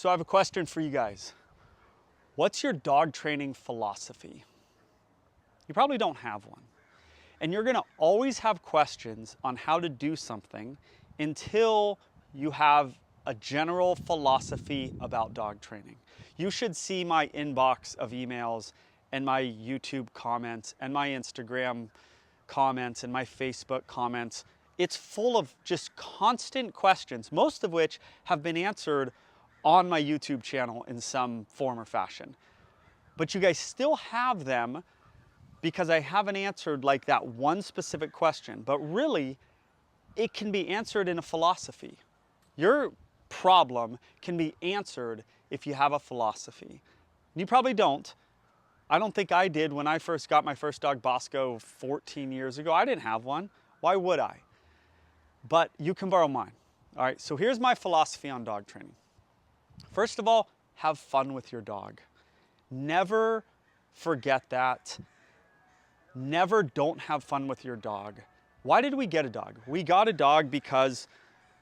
So I have a question for you guys. What's your dog training philosophy? You probably don't have one. And you're gonna always have questions on how to do something until you have a general philosophy about dog training. You should see my inbox of emails and my YouTube comments and my Instagram comments and my Facebook comments. It's full of just constant questions, most of which have been answered on my YouTube channel in some form or fashion. But you guys still have them because I haven't answered like that one specific question. But really, it can be answered in a philosophy. Your problem can be answered if you have a philosophy. You probably don't. I don't think I did when I first got my first dog, Bosco, 14 years ago. I didn't have one. Why would I? But you can borrow mine. All right, so here's my philosophy on dog training. First of all, have fun with your dog. Never forget that. Never don't have fun with your dog. Why did we get a dog? We got a dog because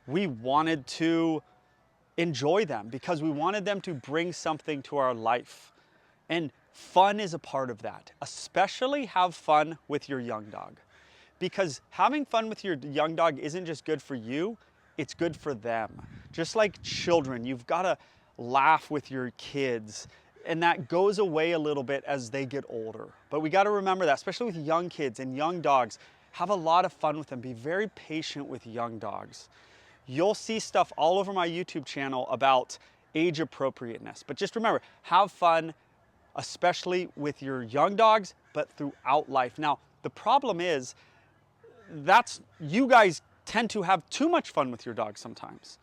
we wanted to enjoy them, because we wanted them to bring something to our life. And fun is a part of that. Especially have fun with your young dog. Because having fun with your young dog isn't just good for you, it's good for them. Just like children, you've got to laugh with your kids, and that goes away a little bit as they get older. But we got to remember that, especially with young kids and young dogs, have a lot of fun with them. Be very patient with young dogs. You'll see stuff all over my YouTube channel about age appropriateness. But just remember, have fun, especially with your young dogs, but throughout life. Now, the problem is, you guys tend to have too much fun with your dog sometimes,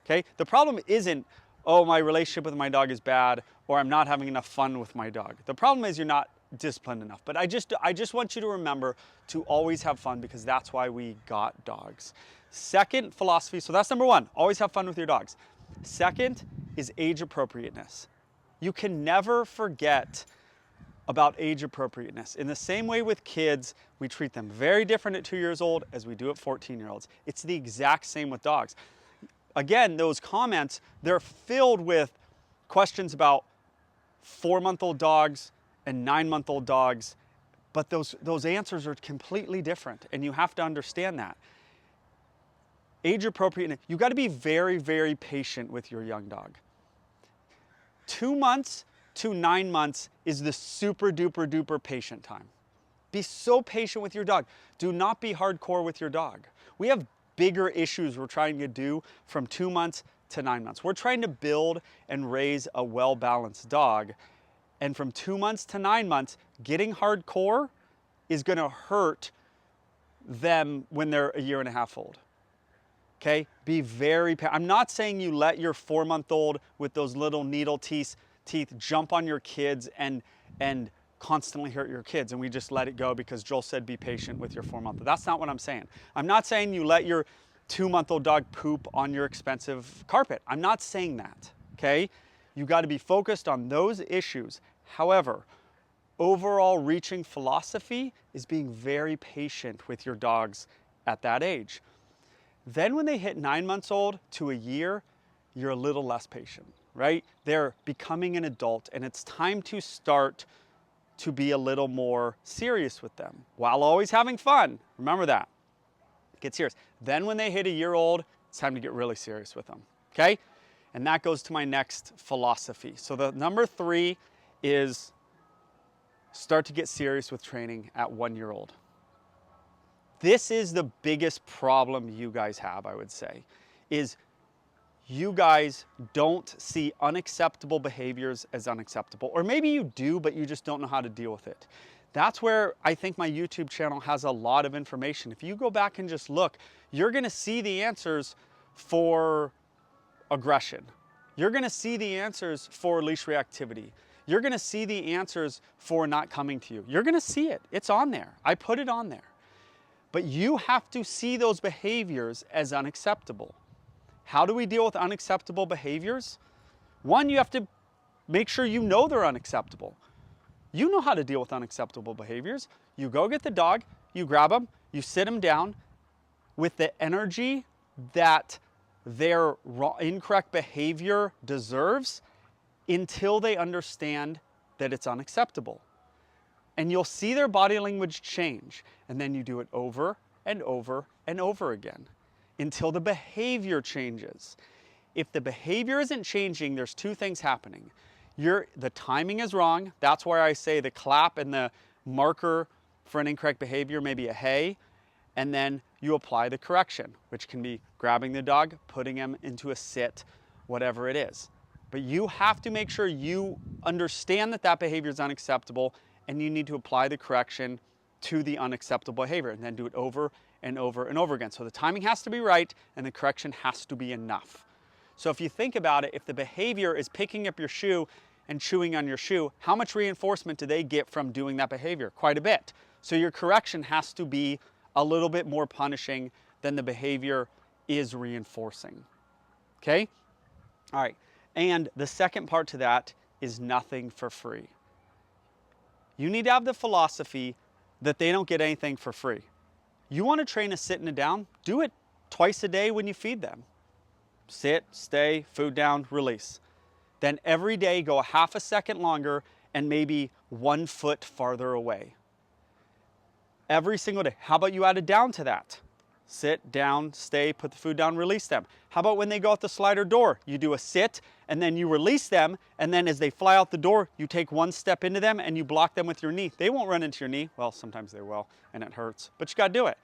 okay? The problem isn't, oh, my relationship with my dog is bad, or I'm not having enough fun with my dog. The problem is you're not disciplined enough. But I just want you to remember to always have fun, because that's why we got dogs. Second philosophy, so that's number one, always have fun with your dogs. Second is age appropriateness. You can never forget about age appropriateness. In the same way with kids, we treat them very different at 2 years old as we do at 14-year-olds. It's the exact same with dogs. Again, those comments, they're filled with questions about 4-month-old dogs and 9-month-old dogs, but those answers are completely different, and you have to understand that. Age appropriateness, you got to be very, very patient with your young dog. 2 months to 9 months is the super duper duper patient time. Be so patient with your dog. Do not be hardcore with your dog. We have bigger issues we're trying to do from 2 months to 9 months. We're trying to build and raise a well-balanced dog. And from 2 months to 9 months, getting hardcore is gonna hurt them when they're a year and a half old. Okay, be very, I'm not saying you let your 4-month-old with those little needle teeth jump on your kids and constantly hurt your kids, and we just let it go because Joel said be patient with your 4-month-old. That's not what I'm saying. I'm not saying you let your 2-month-old dog poop on your expensive carpet. I'm not saying that, okay? You got to be focused on those issues. However, overall reaching philosophy is being very patient with your dogs at that age. Then when they hit 9 months old to a year, you're a little less patient, right? They're becoming an adult, and it's time to start to be a little more serious with them while always having fun. Remember that. Get serious. Then when they hit a year old, it's time to get really serious with them, okay? And that goes to my next philosophy. So the number 3 is start to get serious with training at 1 year old. This is the biggest problem you guys have, I would say, is you guys don't see unacceptable behaviors as unacceptable. Or maybe you do, but you just don't know how to deal with it. That's where I think my YouTube channel has a lot of information. If you go back and just look, you're gonna see the answers for aggression. You're gonna see the answers for leash reactivity. You're gonna see the answers for not coming to you. You're gonna see it, it's on there. I put it on there. But you have to see those behaviors as unacceptable. How do we deal with unacceptable behaviors? One, you have to make sure you know they're unacceptable. You know how to deal with unacceptable behaviors. You go get the dog, you grab him, you sit him down with the energy that their incorrect behavior deserves until they understand that it's unacceptable. And you'll see their body language change. And then you do it over and over and over again until the behavior changes. If the behavior isn't changing, there's two things happening. The timing is wrong. That's why I say the clap and the marker for an incorrect behavior may be a hey, and then you apply the correction, which can be grabbing the dog, putting him into a sit, whatever it is. But you have to make sure you understand that that behavior is unacceptable, and you need to apply the correction to the unacceptable behavior, and then do it over and over and over again. So the timing has to be right, and the correction has to be enough. So if you think about it, if the behavior is picking up your shoe and chewing on your shoe, how much reinforcement do they get from doing that behavior? Quite a bit. So your correction has to be a little bit more punishing than the behavior is reinforcing. Okay? All right. And the second part to that is nothing for free. You need to have the philosophy that they don't get anything for free. You want to train a sit and a down? Do it twice a day when you feed them. Sit, stay, food down, release. Then every day go a half a second longer and maybe 1 foot farther away. Every single day. How about you add a down to that? Sit, down, stay, put the food down, release them. How about when they go out the slider door? You do a sit and then you release them, and then as they fly out the door, you take 1 step into them and you block them with your knee. They won't run into your knee. Well, sometimes they will, and it hurts, but you got to do it.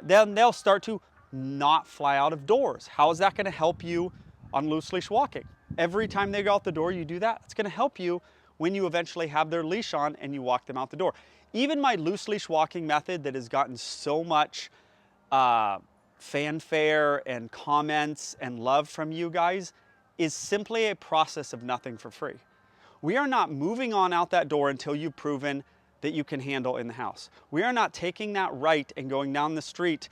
Then they'll start to not fly out of doors. How is that going to help you on loose leash walking? Every time they go out the door, you do that. It's going to help you when you eventually have their leash on and you walk them out the door. Even my loose leash walking method that has gotten so much fanfare and comments and love from you guys is simply a process of nothing for free. We are not moving on out that door until you've proven that you can handle in the house. We are not taking that right and going down the street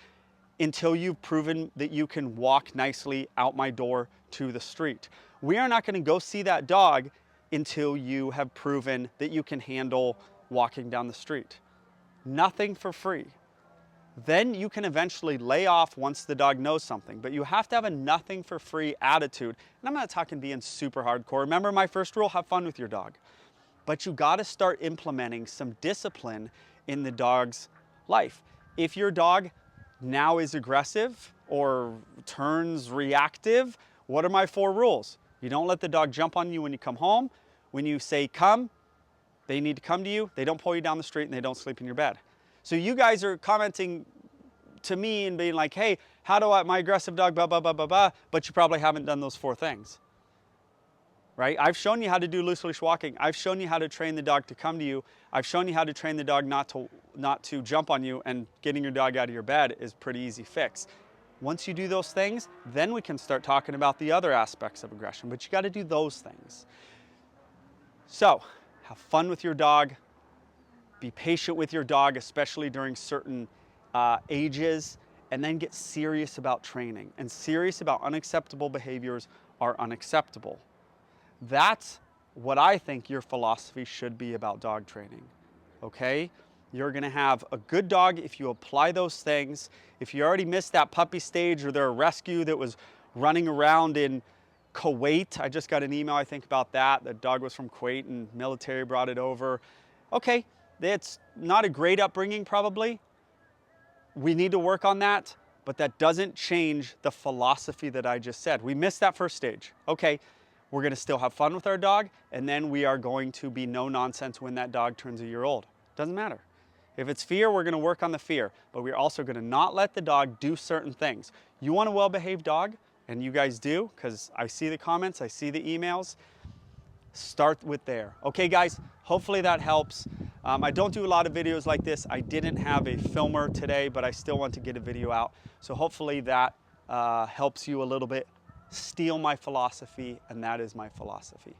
until you've proven that you can walk nicely out my door to the street. We are not going to go see that dog until you have proven that you can handle walking down the street. Nothing for free. Then you can eventually lay off once the dog knows something, but you have to have a nothing for free attitude. And I'm not talking being super hardcore. Remember my first rule, have fun with your dog. But you got to start implementing some discipline in the dog's life. If your dog now is aggressive or turns reactive, what are my 4 rules? You don't let the dog jump on you when you come home. When you say come, they need to come to you. They don't pull you down the street, and they don't sleep in your bed. So you guys are commenting to me and being like, hey, how do my aggressive dog, blah, blah, blah, blah, blah, but you probably haven't done those 4 things. Right? I've shown you how to do loose leash walking. I've shown you how to train the dog to come to you. I've shown you how to train the dog not to jump on you, and getting your dog out of your bed is a pretty easy fix. Once you do those things, then we can start talking about the other aspects of aggression, but you got to do those things. So, have fun with your dog. Be patient with your dog, especially during certain ages, and then get serious about training and serious about unacceptable behaviors are unacceptable. That's what I think your philosophy should be about dog training, okay? You're gonna have a good dog if you apply those things. If you already missed that puppy stage, or they're a rescue that was running around in Kuwait, I just got an email, I think, about that. The dog was from Kuwait and military brought it over. Okay, it's not a great upbringing probably. We need to work on that, but that doesn't change the philosophy that I just said. We missed that first stage. Okay, we're gonna still have fun with our dog, and then we are going to be no nonsense when that dog turns a year old. Doesn't matter. If it's fear, we're gonna work on the fear, but we're also gonna not let the dog do certain things. You want a well-behaved dog, and you guys do, because I see the comments, I see the emails, start with there. Okay guys, hopefully that helps. I don't do a lot of videos like this. I didn't have a filmer today, but I still want to get a video out. So hopefully that helps you a little bit. Steal my philosophy, and that is my philosophy.